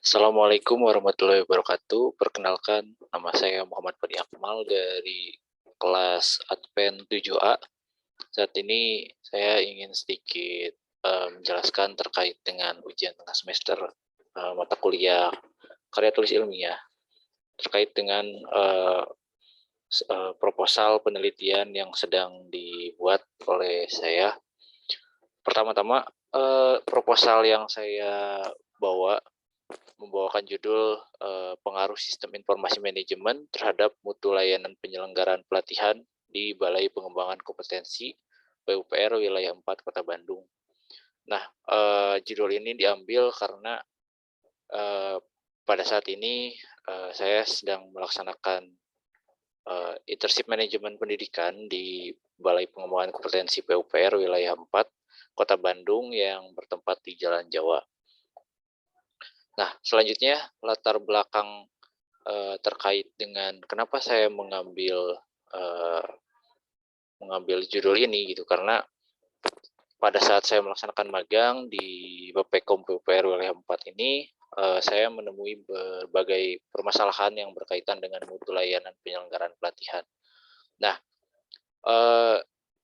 Assalamualaikum warahmatullahi wabarakatuh. Perkenalkan, nama saya Muhammad Fadi Akmal dari kelas Advent 7A. Saat ini saya ingin sedikit menjelaskan terkait dengan ujian tengah semester mata kuliah karya tulis ilmiah terkait dengan proposal penelitian yang sedang dibuat oleh saya. Pertama-tama, proposal yang saya membawakan judul pengaruh sistem informasi manajemen terhadap mutu layanan penyelenggaraan pelatihan di Balai Pengembangan Kompetensi PUPR Wilayah 4 Kota Bandung. Nah, judul ini diambil karena eh, pada saat ini saya sedang melaksanakan internship manajemen pendidikan di Balai Pengembangan Kompetensi PUPR Wilayah 4 Kota Bandung yang bertempat di Jalan Jawa. Nah, selanjutnya latar belakang terkait dengan kenapa saya mengambil judul ini gitu, karena pada saat saya melaksanakan magang di Bappekom PUPR Wilayah 4 ini, saya menemui berbagai permasalahan yang berkaitan dengan mutu layanan penyelenggaraan pelatihan. Nah,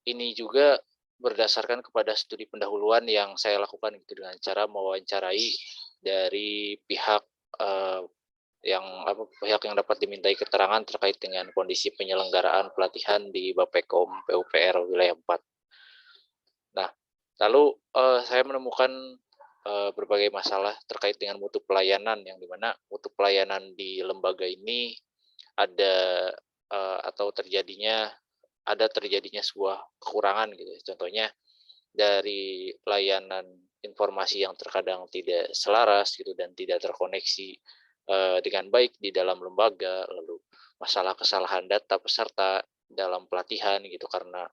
ini juga berdasarkan kepada studi pendahuluan yang saya lakukan gitu, dengan cara mewawancarai dari pihak pihak yang dapat dimintai keterangan terkait dengan kondisi penyelenggaraan pelatihan di Bappekom PUPR Wilayah 4. Nah, lalu saya menemukan berbagai masalah terkait dengan mutu pelayanan, yang dimana mutu pelayanan di lembaga ini ada atau terjadinya sebuah kekurangan gitu. Contohnya dari layanan informasi yang terkadang tidak selaras gitu dan tidak terkoneksi dengan baik di dalam lembaga, lalu masalah kesalahan data peserta dalam pelatihan gitu, karena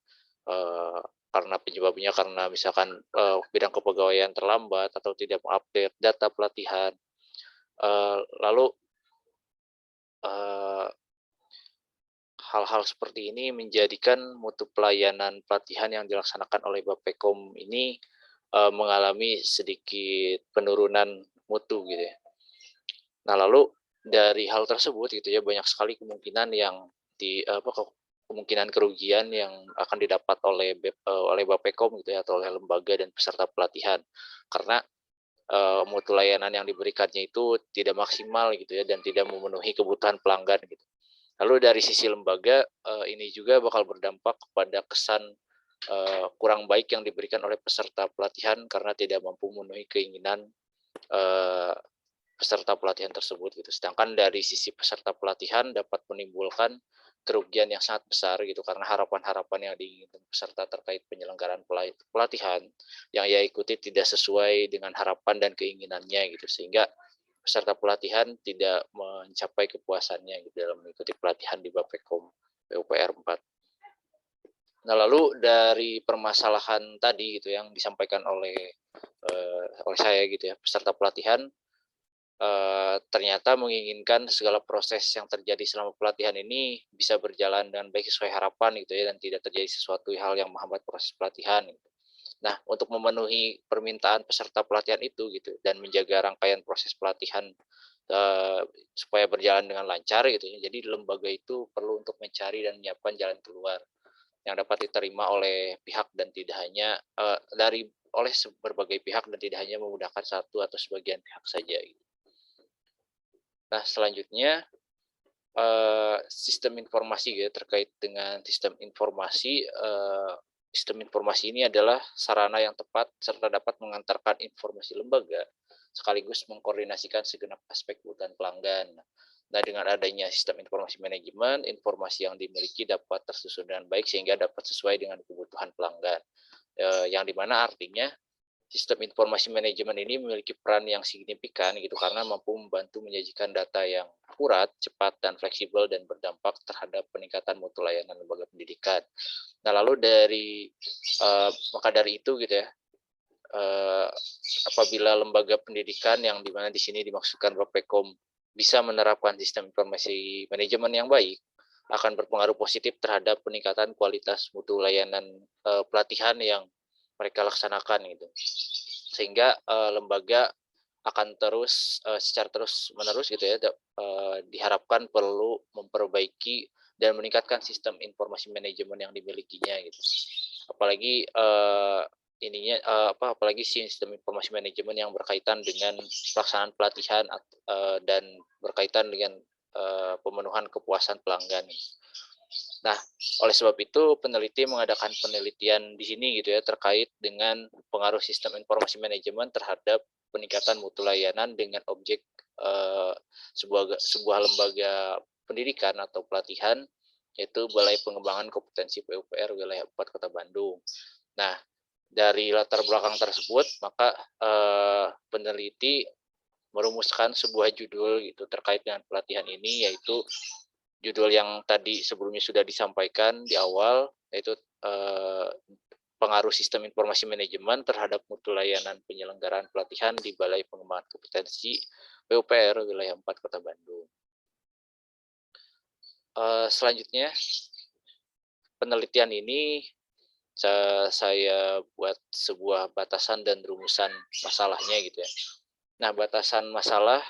penyebabnya karena misalkan bidang kepegawaian terlambat atau tidak mengupdate data pelatihan. Lalu uh, hal-hal seperti ini menjadikan mutu pelayanan pelatihan yang dilaksanakan oleh Bappekom ini mengalami sedikit penurunan mutu gitu ya. Nah, lalu dari hal tersebut gitu ya, banyak sekali kemungkinan yang kemungkinan kerugian yang akan didapat oleh Bappekom gitu ya, atau oleh lembaga dan peserta pelatihan. Karena mutu layanan yang diberikannya itu tidak maksimal gitu ya, dan tidak memenuhi kebutuhan pelanggan gitu. Lalu dari sisi lembaga, ini juga bakal berdampak kepada kesan kurang baik yang diberikan oleh peserta pelatihan karena tidak mampu memenuhi keinginan peserta pelatihan tersebut gitu. Sedangkan dari sisi peserta pelatihan dapat menimbulkan kerugian yang sangat besar gitu, karena harapan-harapan yang diinginkan peserta terkait penyelenggaraan pelatihan yang ia ikuti tidak sesuai dengan harapan dan keinginannya gitu, sehingga peserta pelatihan tidak mencapai kepuasannya gitu dalam mengikuti pelatihan di Bappekom PUPR 4. Nah, lalu dari permasalahan tadi gitu yang disampaikan oleh saya gitu ya, peserta pelatihan ternyata menginginkan segala proses yang terjadi selama pelatihan ini bisa berjalan dengan baik sesuai harapan gitu ya, dan tidak terjadi sesuatu hal yang menghambat proses pelatihan gitu. Nah, untuk memenuhi permintaan peserta pelatihan itu gitu dan menjaga rangkaian proses pelatihan uh, supaya berjalan dengan lancar gitu ya. Jadi lembaga itu perlu untuk mencari dan menyiapkan jalan keluar yang dapat diterima oleh pihak dan tidak hanya oleh berbagai pihak, dan tidak hanya memudahkan satu atau sebagian pihak saja gitu. Nah, selanjutnya sistem informasi ya, terkait dengan sistem informasi ini adalah sarana yang tepat serta dapat mengantarkan informasi lembaga sekaligus mengkoordinasikan segenap aspek kebutuhan pelanggan. Nah, dengan adanya sistem informasi manajemen, informasi yang dimiliki dapat tersusun dengan baik sehingga dapat sesuai dengan kebutuhan pelanggan. Yang dimana artinya sistem informasi manajemen ini memiliki peran yang signifikan gitu, karena mampu membantu menyajikan data yang akurat, cepat, dan fleksibel, dan berdampak terhadap peningkatan mutu layanan lembaga pendidikan. Nah, lalu maka dari itu gitu ya, apabila lembaga pendidikan yang dimana di sini dimaksudkan Bappekom bisa menerapkan sistem informasi manajemen yang baik, akan berpengaruh positif terhadap peningkatan kualitas mutu layanan pelatihan yang mereka laksanakan gitu, sehingga lembaga akan terus secara terus-menerus gitu ya, diharapkan perlu memperbaiki dan meningkatkan sistem informasi manajemen yang dimilikinya gitu. Apalagi apalagi sistem informasi manajemen yang berkaitan dengan pelaksanaan pelatihan dan berkaitan dengan pemenuhan kepuasan pelanggan. Nah, oleh sebab itu peneliti mengadakan penelitian di sini gitu ya terkait dengan pengaruh sistem informasi manajemen terhadap peningkatan mutu layanan dengan objek sebuah lembaga pendidikan atau pelatihan, yaitu Balai Pengembangan Kompetensi PUPR Wilayah 4 Kota Bandung. Nah, dari latar belakang tersebut, maka peneliti merumuskan sebuah judul gitu terkait dengan pelatihan ini, yaitu judul yang tadi sebelumnya sudah disampaikan di awal, yaitu pengaruh sistem informasi manajemen terhadap mutu layanan penyelenggaraan pelatihan di Balai Pengembangan Kompetensi PUPR Wilayah 4 Kota Bandung. Selanjutnya, penelitian ini saya buat sebuah batasan dan rumusan masalahnya gitu ya. Nah, batasan masalah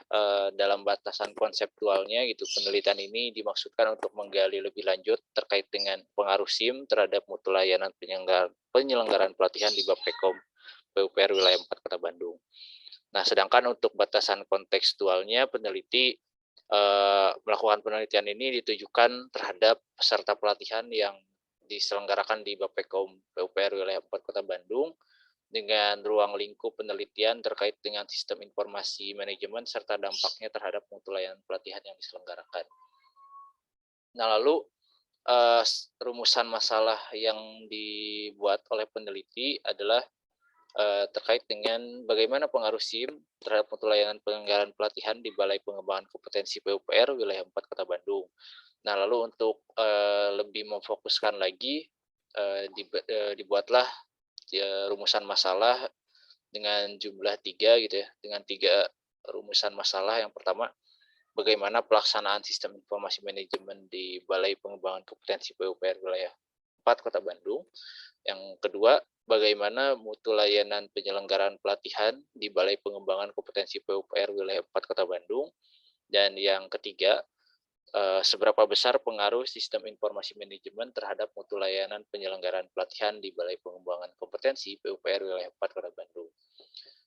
dalam batasan konseptualnya gitu, penelitian ini dimaksudkan untuk menggali lebih lanjut terkait dengan pengaruh SIM terhadap mutu layanan penyelenggaraan pelatihan di Bappekom PUPR Wilayah 4 Kota Bandung. Nah, sedangkan untuk batasan kontekstualnya, peneliti melakukan penelitian ini ditujukan terhadap peserta pelatihan yang diselenggarakan di Bappekom PUPR Wilayah 4 Kota Bandung dengan ruang lingkup penelitian terkait dengan sistem informasi manajemen serta dampaknya terhadap mutu layanan pelatihan yang diselenggarakan. Nah, lalu rumusan masalah yang dibuat oleh peneliti adalah terkait dengan bagaimana pengaruh SIM terhadap mutu layanan penyelenggaraan pelatihan di Balai Pengembangan Kompetensi PUPR Wilayah 4 Kota Bandung. Nah, lalu untuk lebih memfokuskan lagi, dibuatlah rumusan masalah dengan jumlah 3 gitu ya, dengan 3 rumusan masalah. Yang pertama, bagaimana pelaksanaan sistem informasi manajemen di Balai Pengembangan Kompetensi PUPR Wilayah 4 Kota Bandung. Yang kedua, bagaimana mutu layanan penyelenggaraan pelatihan di Balai Pengembangan Kompetensi PUPR Wilayah 4 Kota Bandung. Dan yang ketiga, seberapa besar pengaruh sistem informasi manajemen terhadap mutu layanan penyelenggaraan pelatihan di Balai Pengembangan Kompetensi PUPR Wilayah 4 Kota Bandung.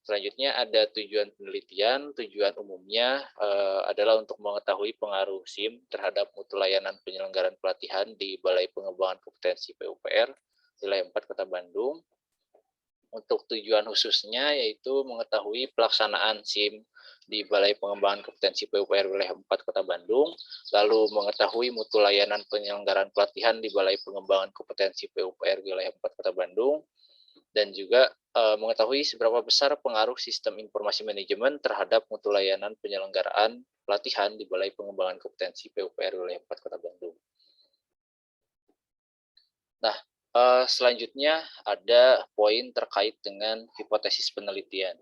Selanjutnya ada tujuan penelitian. Tujuan umumnya adalah untuk mengetahui pengaruh SIM terhadap mutu layanan penyelenggaraan pelatihan di Balai Pengembangan Kompetensi PUPR Wilayah 4 Kota Bandung. Untuk tujuan khususnya yaitu mengetahui pelaksanaan SIM di Balai Pengembangan Kompetensi PUPR Wilayah 4 Kota Bandung, lalu mengetahui mutu layanan penyelenggaraan pelatihan di Balai Pengembangan Kompetensi PUPR Wilayah 4 Kota Bandung, dan juga mengetahui seberapa besar pengaruh sistem informasi manajemen terhadap mutu layanan penyelenggaraan pelatihan di Balai Pengembangan Kompetensi PUPR Wilayah 4 Kota Bandung. Nah, selanjutnya ada poin terkait dengan hipotesis penelitian.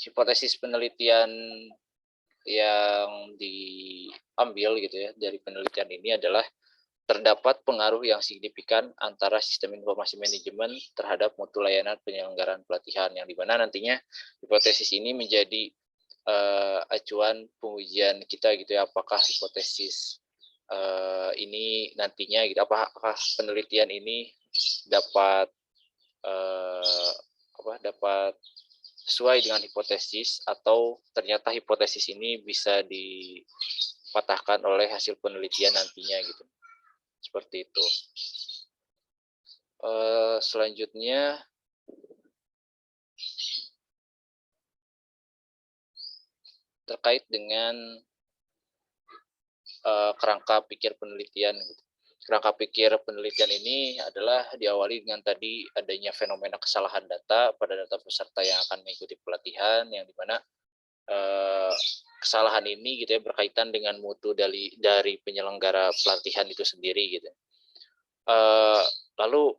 Hipotesis penelitian yang diambil gitu ya dari penelitian ini adalah terdapat pengaruh yang signifikan antara sistem informasi manajemen terhadap mutu layanan penyelenggaraan pelatihan, yang dimana nantinya hipotesis ini menjadi acuan pengujian kita gitu ya, apakah hipotesis ini nantinya gitu, apakah penelitian ini dapat dapat sesuai dengan hipotesis atau ternyata hipotesis ini bisa dipatahkan oleh hasil penelitian nantinya gitu. Seperti itu. Selanjutnya terkait dengan kerangka pikir penelitian. Kerangka pikir penelitian ini adalah diawali dengan tadi adanya fenomena kesalahan data pada data peserta yang akan mengikuti pelatihan, yang dimana kesalahan ini gitu ya berkaitan dengan mutu dari penyelenggara pelatihan itu sendiri gitu. Lalu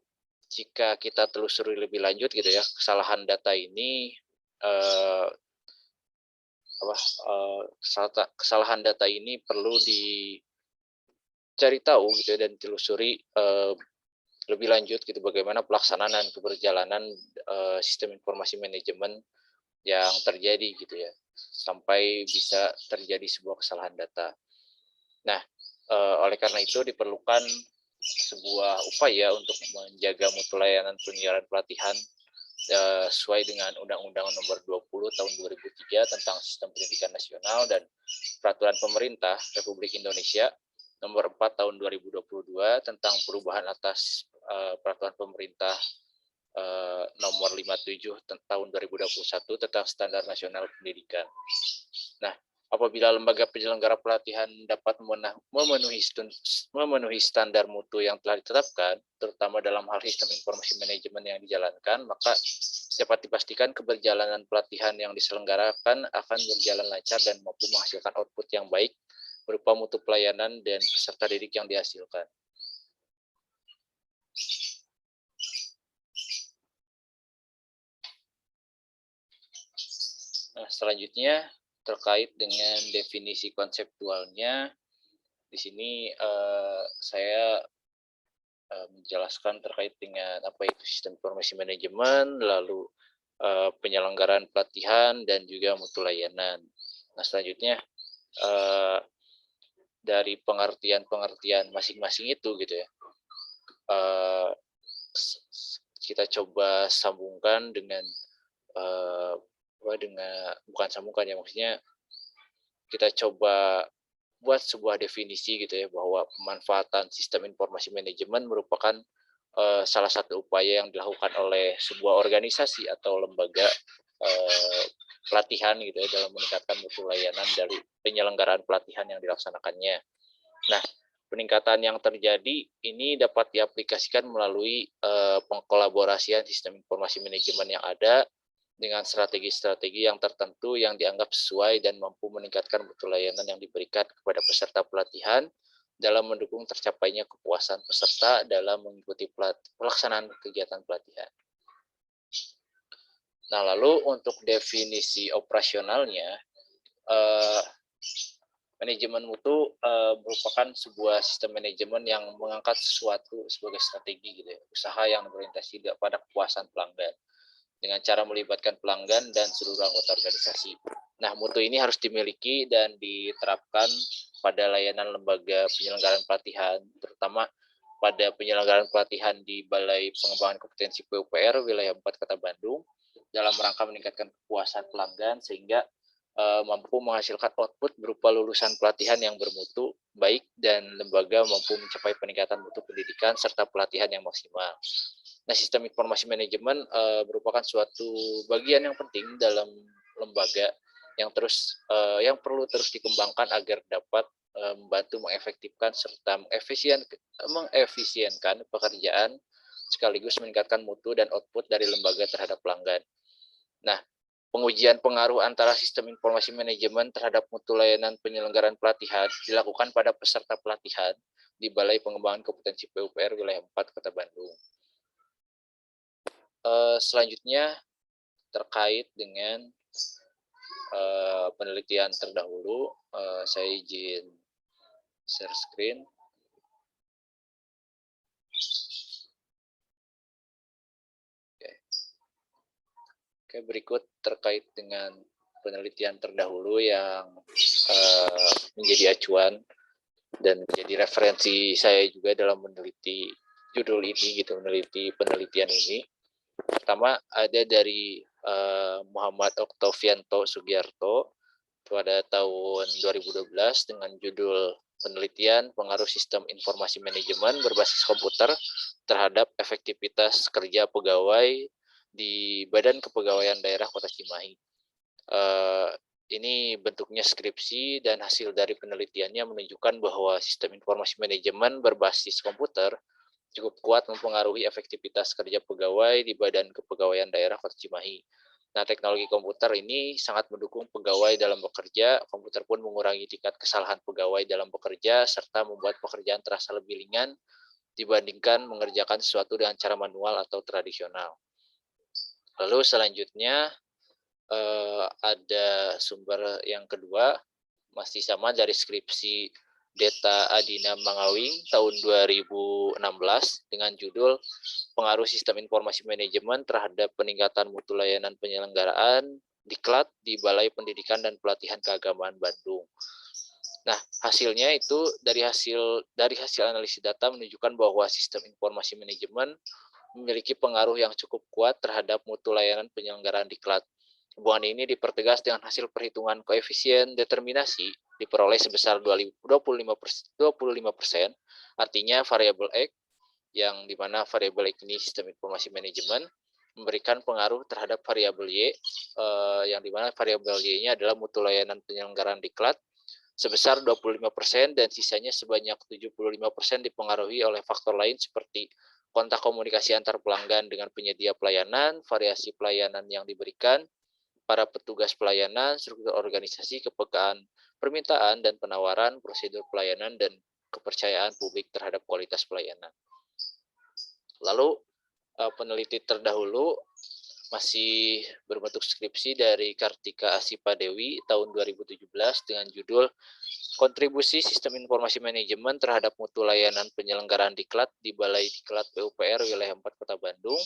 jika kita telusuri lebih lanjut gitu ya, kesalahan data ini kesalahan data ini perlu dicari tahu gitu ya, dan ditelusuri lebih lanjut gitu bagaimana pelaksanaan dan keberjalanan sistem informasi manajemen yang terjadi gitu ya, sampai bisa terjadi sebuah kesalahan data. Nah, oleh karena itu diperlukan sebuah upaya untuk menjaga mutu layanan penyelenggaraan pelatihan sesuai dengan Undang-Undang Nomor 20 Tahun 2003 tentang Sistem Pendidikan Nasional dan Peraturan Pemerintah Republik Indonesia Nomor 4 Tahun 2022 tentang perubahan atas Peraturan Pemerintah Nomor 57 Tahun 2021 tentang Standar Nasional Pendidikan. Nah, apabila lembaga penyelenggara pelatihan dapat memenuhi standar mutu yang telah ditetapkan, terutama dalam hal sistem informasi manajemen yang dijalankan, maka dapat dipastikan keberjalanan pelatihan yang diselenggarakan akan berjalan lancar dan mampu menghasilkan output yang baik berupa mutu pelayanan dan peserta didik yang dihasilkan. Nah, selanjutnya terkait dengan definisi konseptualnya, di sini saya menjelaskan terkait dengan apa itu sistem informasi manajemen, lalu penyelenggaraan pelatihan dan juga mutu layanan. Nah, selanjutnya dari pengertian-pengertian masing-masing itu gitu ya, kita coba sambungkan dengan bukan sambungkan ya, maksudnya kita coba buat sebuah definisi gitu ya, bahwa pemanfaatan sistem informasi manajemen merupakan salah satu upaya yang dilakukan oleh sebuah organisasi atau lembaga pelatihan gitu ya, dalam meningkatkan mutu layanan dari penyelenggaraan pelatihan yang dilaksanakannya. Nah, peningkatan yang terjadi ini dapat diaplikasikan melalui pengkolaborasian sistem informasi manajemen yang ada dengan strategi-strategi yang tertentu yang dianggap sesuai dan mampu meningkatkan mutu layanan yang diberikan kepada peserta pelatihan dalam mendukung tercapainya kepuasan peserta dalam mengikuti pelaksanaan kegiatan pelatihan. Nah, lalu untuk definisi operasionalnya, manajemen mutu merupakan sebuah sistem manajemen yang mengangkat sesuatu sebagai strategi gitu ya, usaha yang berorientasi pada kepuasan pelanggan dengan cara melibatkan pelanggan dan seluruh anggota organisasi. Nah, mutu ini harus dimiliki dan diterapkan pada layanan lembaga penyelenggaraan pelatihan, terutama pada penyelenggaraan pelatihan di Balai Pengembangan Kompetensi PUPR wilayah 4 Kota Bandung dalam rangka meningkatkan kepuasan pelanggan sehingga mampu menghasilkan output berupa lulusan pelatihan yang bermutu baik dan lembaga mampu mencapai peningkatan mutu pendidikan serta pelatihan yang maksimal. Nah, sistem informasi manajemen merupakan suatu bagian yang penting dalam lembaga yang perlu terus dikembangkan agar dapat membantu mengefektifkan serta mengefisienkan pekerjaan sekaligus meningkatkan mutu dan output dari lembaga terhadap pelanggan. Nah, pengujian pengaruh antara sistem informasi manajemen terhadap mutu layanan penyelenggaraan pelatihan dilakukan pada peserta pelatihan di Balai Pengembangan Kompetensi PUPR wilayah 4 Kota Bandung. Selanjutnya terkait dengan penelitian terdahulu, saya izin share screen. Oke, berikut terkait dengan penelitian terdahulu yang menjadi acuan dan menjadi referensi saya juga dalam meneliti judul ini gitu, meneliti penelitian ini. Pertama ada dari Muhammad Oktavianto Sugiarto pada tahun 2012 dengan judul penelitian pengaruh sistem informasi manajemen berbasis komputer terhadap efektivitas kerja pegawai di Badan Kepegawaian Daerah Kota Cimahi. Ini bentuknya skripsi dan hasil dari penelitiannya menunjukkan bahwa sistem informasi manajemen berbasis komputer cukup kuat mempengaruhi efektivitas kerja pegawai di Badan Kepegawaian Daerah Kota Cimahi. Nah, teknologi komputer ini sangat mendukung pegawai dalam bekerja. Komputer pun mengurangi tingkat kesalahan pegawai dalam bekerja serta membuat pekerjaan terasa lebih ringan dibandingkan mengerjakan sesuatu dengan cara manual atau tradisional. Lalu selanjutnya ada sumber yang kedua, masih sama dari skripsi Deta Adina Mangawing tahun 2016 dengan judul Pengaruh Sistem Informasi Manajemen terhadap Peningkatan Mutu Layanan Penyelenggaraan Diklat di Balai Pendidikan dan Pelatihan Keagamaan Bandung. Nah, hasilnya itu dari hasil analisis data menunjukkan bahwa sistem informasi manajemen memiliki pengaruh yang cukup kuat terhadap mutu layanan penyelenggaraan diklat. Hubungan ini dipertegas dengan hasil perhitungan koefisien determinasi diperoleh sebesar 25%, artinya variabel X, yang dimana variabel X ini sistem informasi manajemen, memberikan pengaruh terhadap variabel Y, yang dimana variabel Y-nya adalah mutu layanan penyelenggaraan diklat, sebesar 25% dan sisanya sebanyak 75% dipengaruhi oleh faktor lain seperti kontak komunikasi antar pelanggan dengan penyedia pelayanan, variasi pelayanan yang diberikan, para petugas pelayanan, struktur organisasi, kepekaan permintaan dan penawaran, prosedur pelayanan, dan kepercayaan publik terhadap kualitas pelayanan. Lalu peneliti terdahulu masih berbentuk skripsi dari Kartika Asipa Dewi tahun 2017 dengan judul Kontribusi Sistem Informasi Manajemen terhadap Mutu Layanan Penyelenggaraan Diklat di Balai Diklat PUPR Wilayah 4 Kota Bandung,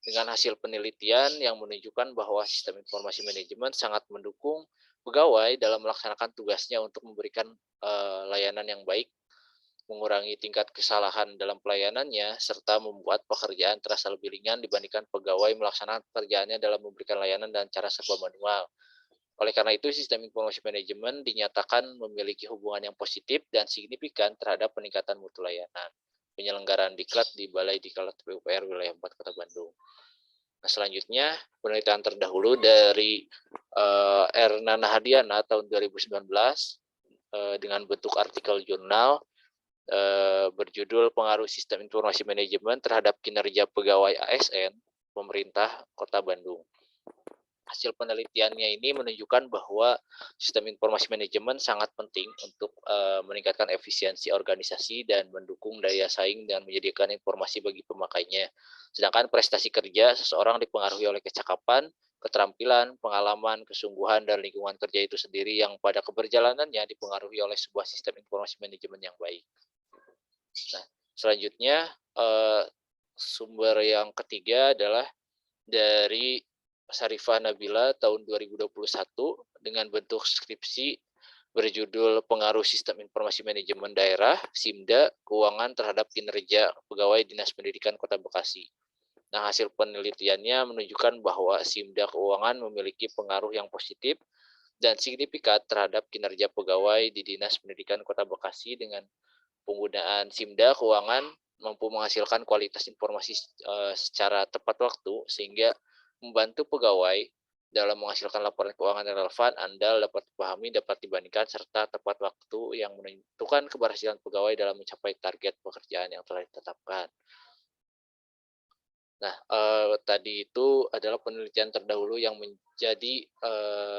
dengan hasil penelitian yang menunjukkan bahwa sistem informasi manajemen sangat mendukung pegawai dalam melaksanakan tugasnya untuk memberikan layanan yang baik, mengurangi tingkat kesalahan dalam pelayanannya, serta membuat pekerjaan terasa lebih ringan dibandingkan pegawai melaksanakan pekerjaannya dalam memberikan layanan dan cara serba manual. Oleh karena itu, sistem informasi manajemen dinyatakan memiliki hubungan yang positif dan signifikan terhadap peningkatan mutu layanan penyelenggaraan diklat di Balai Diklat PUPR Wilayah 4 Kota Bandung. Nah, selanjutnya, penelitian terdahulu dari Erna Nahadiana tahun 2019 dengan bentuk artikel jurnal berjudul Pengaruh Sistem Informasi Manajemen terhadap Kinerja Pegawai ASN Pemerintah Kota Bandung. Hasil penelitiannya ini menunjukkan bahwa sistem informasi manajemen sangat penting untuk meningkatkan efisiensi organisasi dan mendukung daya saing dan menyediakan informasi bagi pemakainya. Sedangkan prestasi kerja seseorang dipengaruhi oleh kecakapan, keterampilan, pengalaman, kesungguhan, dan lingkungan kerja itu sendiri yang pada keberjalanannya dipengaruhi oleh sebuah sistem informasi manajemen yang baik. Nah, selanjutnya sumber yang ketiga adalah dari Sarifah Nabila tahun 2021 dengan bentuk skripsi berjudul Pengaruh Sistem Informasi Manajemen Daerah (SIMDA) Keuangan terhadap Kinerja Pegawai Dinas Pendidikan Kota Bekasi. Nah, hasil penelitiannya menunjukkan bahwa SIMDA Keuangan memiliki pengaruh yang positif dan signifikan terhadap kinerja pegawai di Dinas Pendidikan Kota Bekasi. Dengan penggunaan SIMDA Keuangan mampu menghasilkan kualitas informasi secara tepat waktu sehingga membantu pegawai dalam menghasilkan laporan keuangan yang relevan, andal, dapat dipahami, dapat dibandingkan, serta tepat waktu yang menentukan keberhasilan pegawai dalam mencapai target pekerjaan yang telah ditetapkan. Nah, tadi itu adalah penelitian terdahulu yang menjadi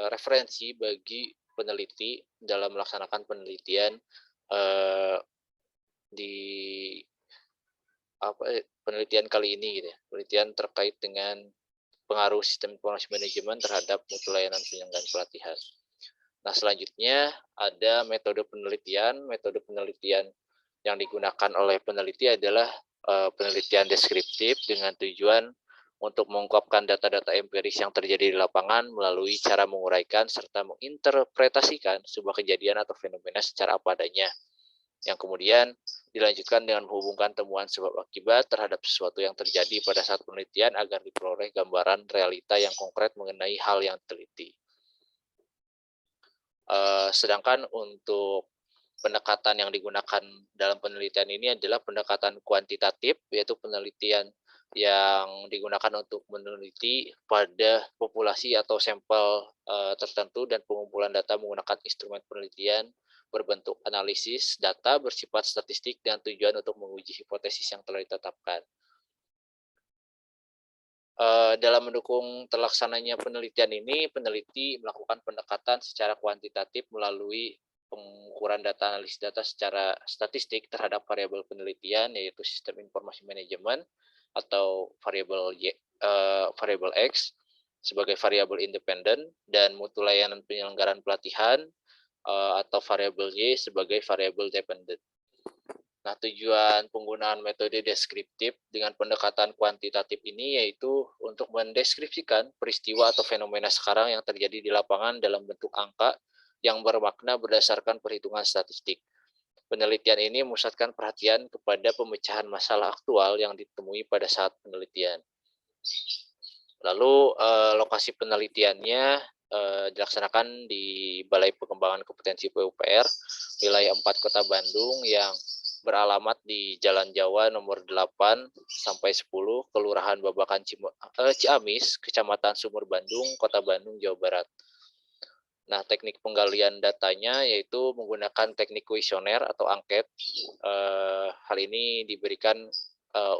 referensi bagi peneliti dalam melaksanakan penelitian di penelitian kali ini, gitu ya. Penelitian terkait dengan pengaruh sistem informasi manajemen terhadap mutu layanan penyelenggaraan pelatihan. Nah, selanjutnya ada metode penelitian. Metode penelitian yang digunakan oleh peneliti adalah penelitian deskriptif dengan tujuan untuk mengungkapkan data-data empiris yang terjadi di lapangan melalui cara menguraikan serta menginterpretasikan sebuah kejadian atau fenomena secara apa adanya, yang kemudian dilanjutkan dengan menghubungkan temuan sebab akibat terhadap sesuatu yang terjadi pada saat penelitian agar diperoleh gambaran realita yang konkret mengenai hal yang diteliti. Sedangkan untuk pendekatan yang digunakan dalam penelitian ini adalah pendekatan kuantitatif, yaitu penelitian yang digunakan untuk meneliti pada populasi atau sampel tertentu dan pengumpulan data menggunakan instrumen penelitian berbentuk analisis data bersifat statistik dengan tujuan untuk menguji hipotesis yang telah ditetapkan. Dalam mendukung terlaksananya penelitian ini, peneliti melakukan pendekatan secara kuantitatif melalui pengukuran data analisis data secara statistik terhadap variabel penelitian, yaitu sistem informasi manajemen atau variabel variabel X sebagai variabel independen, dan mutu layanan penyelenggaraan pelatihan atau variabel Y sebagai variabel dependent. Nah, tujuan penggunaan metode deskriptif dengan pendekatan kuantitatif ini yaitu untuk mendeskripsikan peristiwa atau fenomena sekarang yang terjadi di lapangan dalam bentuk angka yang bermakna berdasarkan perhitungan statistik. Penelitian ini memusatkan perhatian kepada pemecahan masalah aktual yang ditemui pada saat penelitian. Lalu lokasi penelitiannya dilaksanakan di Balai Pengembangan Kompetensi PUPR, wilayah 4 Kota Bandung yang beralamat di Jalan Jawa nomor 8 sampai 10, Kelurahan Babakan Ciamis, Kecamatan Sumur Bandung, Kota Bandung, Jawa Barat. Nah, teknik penggalian datanya yaitu menggunakan teknik kuesioner atau angket. Hal ini diberikan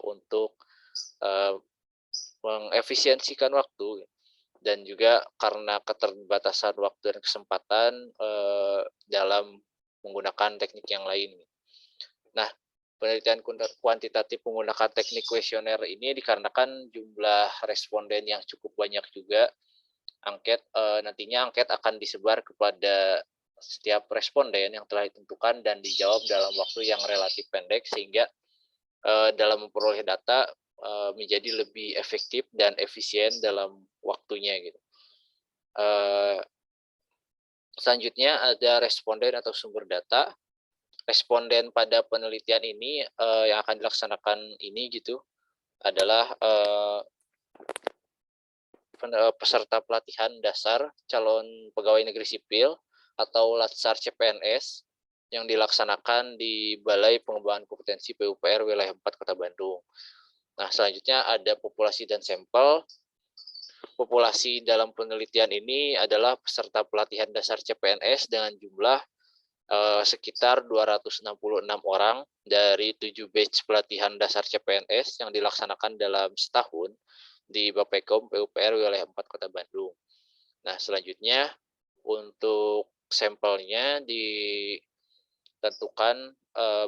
untuk mengefisiensikan waktu dan juga karena keterbatasan waktu dan kesempatan dalam menggunakan teknik yang lain. Nah, penelitian kuantitatif menggunakan teknik kuesioner ini dikarenakan jumlah responden yang cukup banyak juga. Nantinya angket akan disebar kepada setiap responden yang telah ditentukan dan dijawab dalam waktu yang relatif pendek sehingga dalam memperoleh data menjadi lebih efektif dan efisien dalam waktunya gitu. Selanjutnya ada responden atau sumber data. Responden pada penelitian ini yang akan dilaksanakan ini gitu adalah peserta pelatihan dasar calon pegawai negeri sipil atau Latsar CPNS yang dilaksanakan di Balai Pengembangan Kompetensi PUPR wilayah 4 Kota Bandung. Nah, selanjutnya ada populasi dan sampel. Populasi dalam penelitian ini adalah peserta pelatihan dasar CPNS dengan jumlah sekitar 266 orang dari 7 batch pelatihan dasar CPNS yang dilaksanakan dalam setahun di Bappekom PUPR wilayah 4 Kota Bandung. Nah, selanjutnya untuk sampelnya ditentukan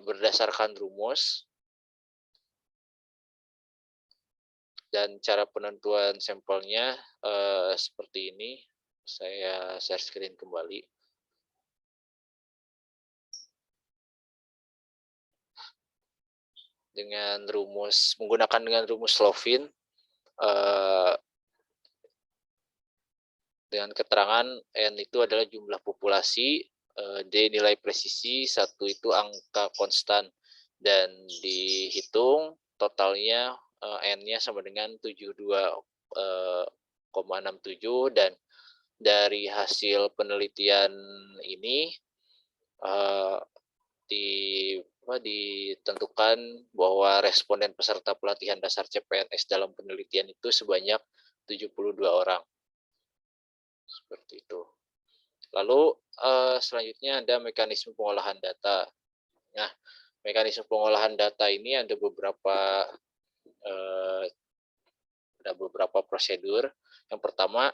berdasarkan rumus dan cara penentuan sampelnya seperti ini. Saya share screen kembali. Menggunakan rumus Slovin dengan keterangan N itu adalah jumlah populasi, D nilai presisi, 1 itu angka konstan, dan dihitung totalnya N-nya sama dengan 72,67 dan dari hasil penelitian ini ditentukan bahwa responden peserta pelatihan dasar CPNS dalam penelitian itu sebanyak 72 orang. Seperti itu. Lalu selanjutnya ada mekanisme pengolahan data. Nah, mekanisme pengolahan data ini ada beberapa prosedur. Yang pertama,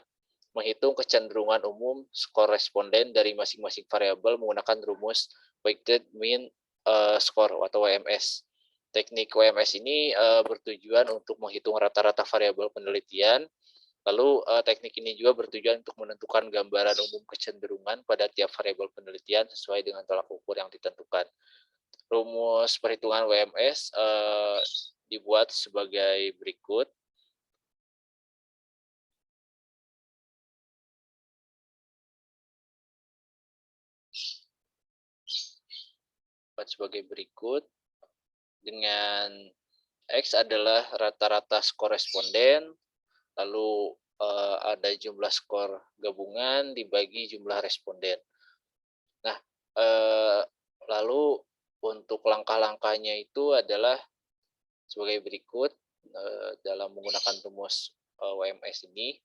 menghitung kecenderungan umum skor responden dari masing-masing variabel menggunakan rumus weighted mean score atau WMS. Teknik WMS ini bertujuan untuk menghitung rata-rata variabel penelitian. Lalu teknik ini juga bertujuan untuk menentukan gambaran umum kecenderungan pada tiap variabel penelitian sesuai dengan tolak ukur yang ditentukan. Rumus perhitungan WMS dibuat sebagai berikut. Dengan X adalah rata-rata skor responden, lalu ada jumlah skor gabungan dibagi jumlah responden. Nah, lalu untuk langkah-langkahnya itu adalah sebagai berikut dalam menggunakan rumus WMS ini.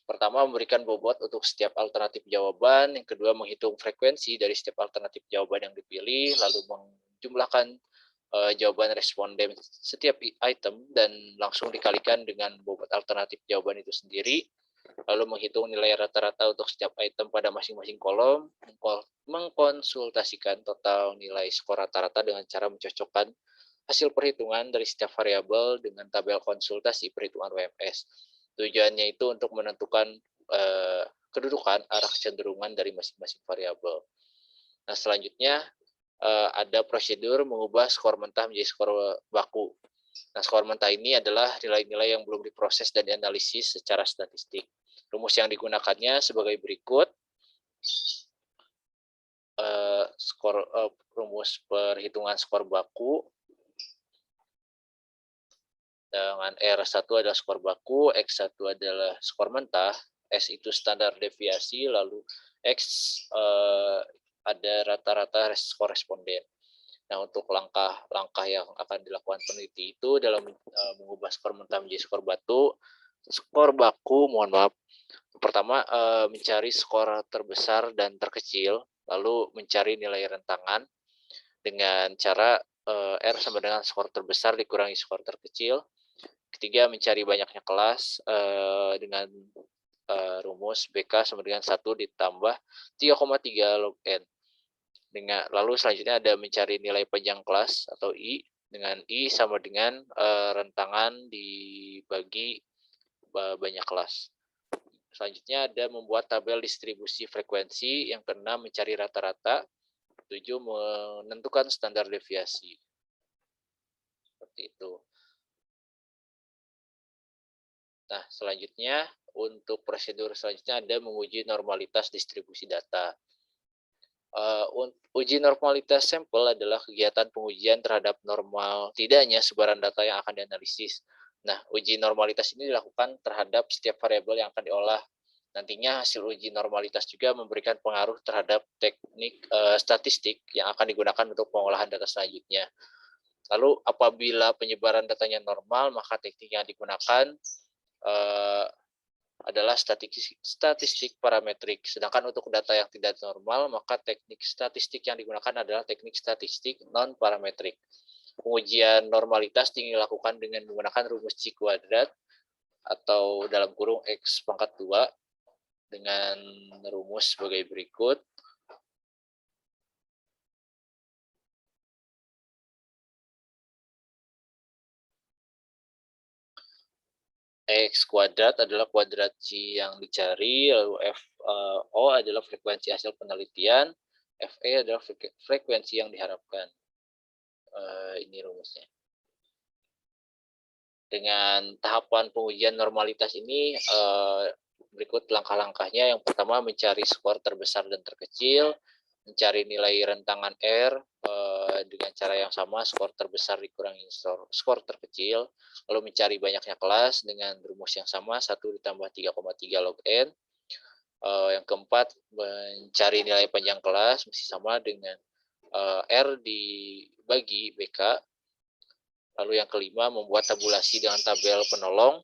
Pertama, memberikan bobot untuk setiap alternatif jawaban. Yang kedua, menghitung frekuensi dari setiap alternatif jawaban yang dipilih, lalu menjumlahkan jawaban responden setiap item dan langsung dikalikan dengan bobot alternatif jawaban itu sendiri. Lalu menghitung nilai rata-rata untuk setiap item pada masing-masing kolom, mengkonsultasikan total nilai skor rata-rata dengan cara mencocokkan hasil perhitungan dari setiap variabel dengan tabel konsultasi perhitungan WMS. Tujuannya itu untuk menentukan kedudukan arah kecenderungan dari masing-masing variabel. Nah, selanjutnya ada prosedur mengubah skor mentah menjadi skor baku. Nah, skor mentah ini adalah nilai-nilai yang belum diproses dan dianalisis secara statistik. Rumus yang digunakannya sebagai berikut. Rumus perhitungan skor baku dengan R1 adalah skor baku, X1 adalah skor mentah, S itu standar deviasi, lalu X ada rata-rata skor responden. Nah, untuk langkah-langkah yang akan dilakukan peneliti itu dalam mengubah skor mentah menjadi skor baku, mohon maaf. Pertama, mencari skor terbesar dan terkecil, lalu mencari nilai rentangan dengan cara R sama dengan skor terbesar dikurangi skor terkecil. Ketiga, mencari banyaknya kelas dengan rumus BK sama dengan 1 ditambah 3,3 log N. Lalu selanjutnya ada mencari nilai panjang kelas atau I, dengan I sama dengan rentangan dibagi banyak kelas. Selanjutnya ada membuat tabel distribusi frekuensi. Yang keenam, mencari rata-rata. 7, menentukan standar deviasi. Seperti itu. Nah, selanjutnya untuk prosedur selanjutnya ada menguji normalitas distribusi data. Uji normalitas sampel adalah kegiatan pengujian terhadap normal tidaknya sebaran data yang akan dianalisis. Nah, uji normalitas ini dilakukan terhadap setiap variabel yang akan diolah. Nantinya hasil uji normalitas juga memberikan pengaruh terhadap teknik statistik yang akan digunakan untuk pengolahan data selanjutnya. Lalu apabila penyebaran datanya normal, maka teknik yang digunakan adalah statistik parametrik. Sedangkan untuk data yang tidak normal, maka teknik statistik yang digunakan adalah teknik statistik non-parametrik. Pengujian normalitas dilakukan dengan menggunakan rumus C kuadrat atau dalam kurung X pangkat 2 dengan rumus sebagai berikut. X kuadrat adalah kuadrat C yang dicari, lalu FO adalah frekuensi hasil penelitian, FE adalah frekuensi yang diharapkan. Ini rumusnya. Dengan tahapan pengujian normalitas ini, berikut langkah-langkahnya. Yang pertama, mencari skor terbesar dan terkecil, mencari nilai rentangan R dengan cara yang sama, skor terbesar dikurangi skor terkecil, lalu mencari banyaknya kelas dengan rumus yang sama, 1 ditambah 3,3 log N. Yang keempat, mencari nilai panjang kelas, masih sama dengan R dibagi BK. Lalu yang kelima, membuat tabulasi dengan tabel penolong.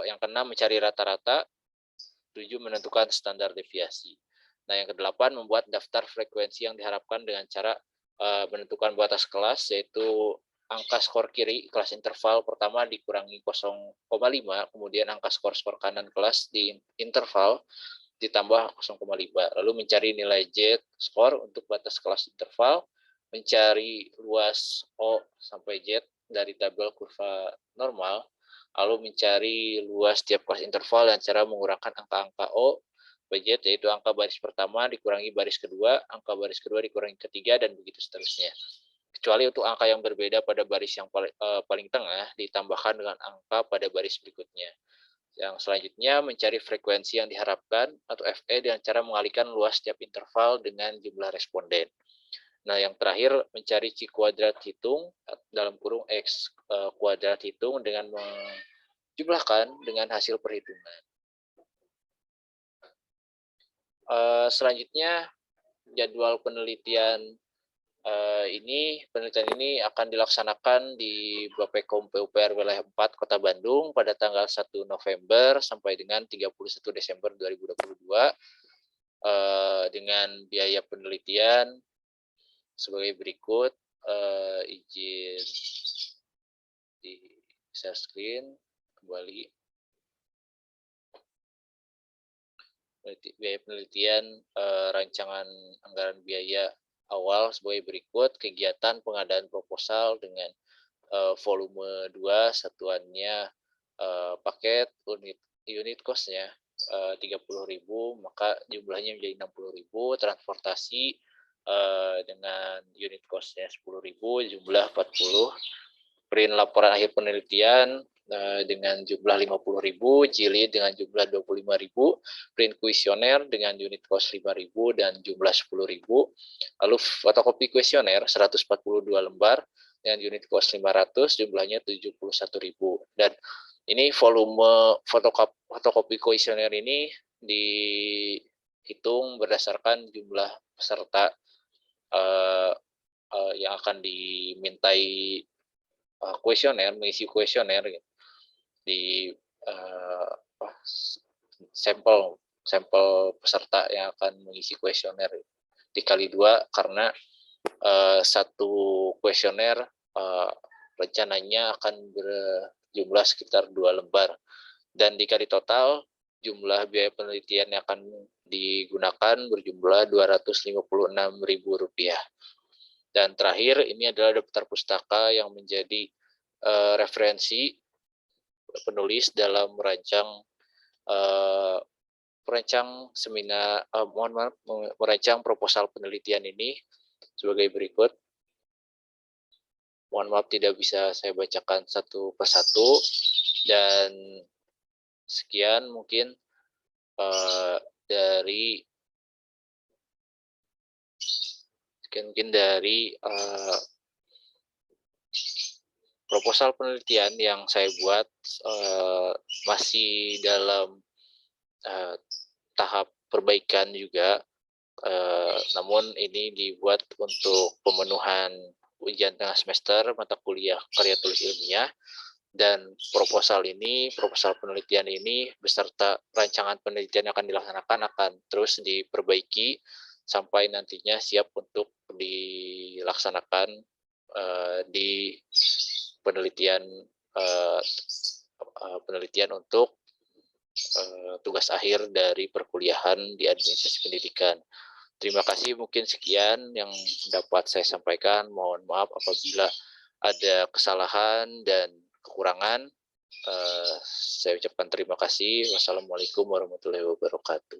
Yang keenam, mencari rata-rata. 7, menentukan standar deviasi. Nah, yang kedelapan, membuat daftar frekuensi yang diharapkan dengan cara menentukan batas kelas, yaitu angka skor kiri kelas interval pertama dikurangi 0,5, kemudian angka skor kanan kelas di interval ditambah 0,5. Lalu mencari nilai Z skor untuk batas kelas interval, mencari luas O sampai Z dari tabel kurva normal, lalu mencari luas tiap kelas interval dan cara mengurangkan angka-angka O by Z, yaitu angka baris pertama dikurangi baris kedua, angka baris kedua dikurangi ketiga, dan begitu seterusnya. Kecuali untuk angka yang berbeda pada baris yang paling tengah ditambahkan dengan angka pada baris berikutnya. Yang selanjutnya, mencari frekuensi yang diharapkan atau FE dengan cara mengalihkan luas tiap interval dengan jumlah responden. Nah, yang terakhir, mencari C kuadrat hitung dalam kurung X kuadrat hitung dengan menjumlahkan dengan hasil perhitungan. Selanjutnya, jadwal penelitian penelitian ini akan dilaksanakan di Bapekom PUPR Wilayah 4 Kota Bandung pada tanggal 1 November sampai dengan 31 Desember 2022 dengan biaya penelitian sebagai berikut. Izin di share screen kembali. Biaya penelitian rancangan anggaran biaya awal sebagai berikut. Kegiatan pengadaan proposal dengan volume 2, satuannya paket unit cost-nya 30.000, maka jumlahnya menjadi 60.000. Transportasi dengan unit cost-nya 10.000, jumlah 40. Print laporan akhir penelitian dengan jumlah 50.000, jilid dengan jumlah 25.000, print kuesioner dengan unit cost 5.000 dan jumlah 10.000. Lalu fotokopi kuesioner 142 lembar dengan unit cost 500, jumlahnya 71.000. Dan ini volume fotokopi kuesioner ini dihitung berdasarkan jumlah peserta yang akan dimintai kuesioner, mengisi kuesioner gitu, di sampel peserta yang akan mengisi kuesioner dikali 2 karena satu kuesioner rencananya akan berjumlah sekitar 2 lembar, dan dikali total jumlah biaya penelitian yang akan digunakan berjumlah Rp256.000. Dan terakhir, ini adalah daftar pustaka yang menjadi referensi penulis dalam merancang proposal penelitian ini sebagai berikut. Mohon maaf tidak bisa saya bacakan satu persatu, dan sekian mungkin dari proposal penelitian yang saya buat. Masih dalam tahap perbaikan juga, namun ini dibuat untuk pemenuhan ujian tengah semester mata kuliah karya tulis ilmiah, dan proposal penelitian ini beserta rancangan penelitian yang akan dilaksanakan akan terus diperbaiki sampai nantinya siap untuk dilaksanakan di penelitian untuk tugas akhir dari perkuliahan di administrasi pendidikan. Terima kasih, mungkin sekian yang dapat saya sampaikan. Mohon maaf apabila ada kesalahan dan kekurangan. Saya ucapkan terima kasih. Wassalamualaikum warahmatullahi wabarakatuh.